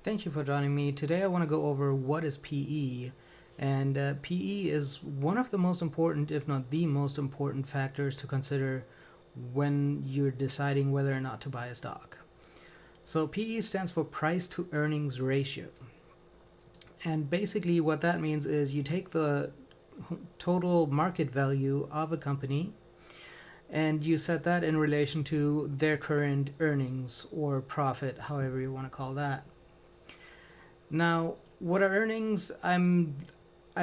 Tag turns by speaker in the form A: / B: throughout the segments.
A: Thank you for joining me. Today I want to go over what is PE. And PE is one of the most important, if not the most important factors to consider when you're deciding whether or not to buy a stock. So PE stands for price to earnings ratio. And basically what that means is you take the total market value of a company and you set that in relation to their current earnings or profit, however you want to call that. Now, what are earnings? I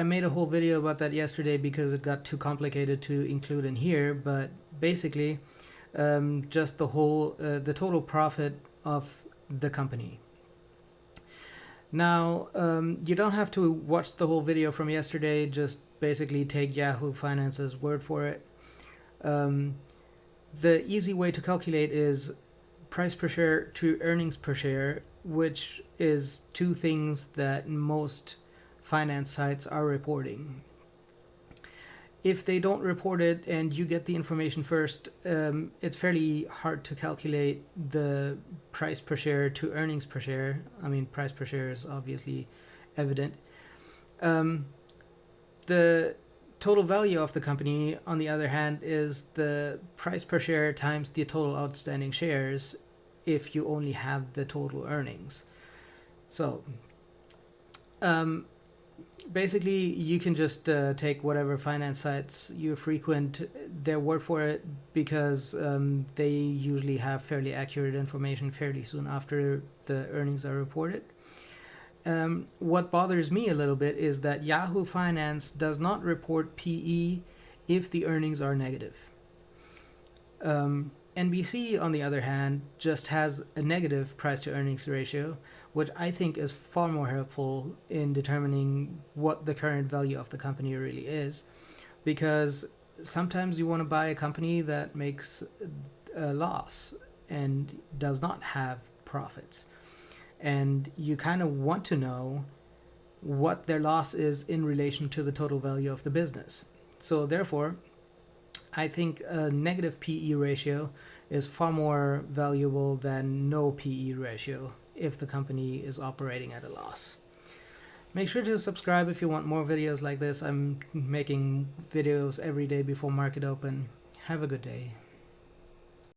A: made a whole video about that yesterday because it got too complicated to include in here, but basically just the total profit of the company. Now, you don't have to watch the whole video from yesterday, just basically take Yahoo Finance's word for it. The easy way to calculate is price per share to earnings per share, which is two things that most finance sites are reporting. If they don't report it and you get the information first, it's fairly hard to calculate the price per share to earnings per share. I mean, price per share is obviously evident. The total value of the company, on the other hand, is the price per share times the total outstanding shares if you only have the total earnings. So basically you can just take whatever finance sites you frequent, their word for it, because they usually have fairly accurate information fairly soon after the earnings are reported. What bothers me a little bit is that Yahoo Finance does not report PE if the earnings are negative. NBC, on the other hand, just has a negative price to earnings ratio, which I think is far more helpful in determining what the current value of the company really is, because sometimes you want to buy a company that makes a loss and does not have profits. And you kind of want to know what their loss is in relation to the total value of the business. So therefore, I think a negative PE ratio is far more valuable than no PE ratio if the company is operating at a loss. Make sure to subscribe if you want more videos like this. I'm making videos every day before market open. Have a good day.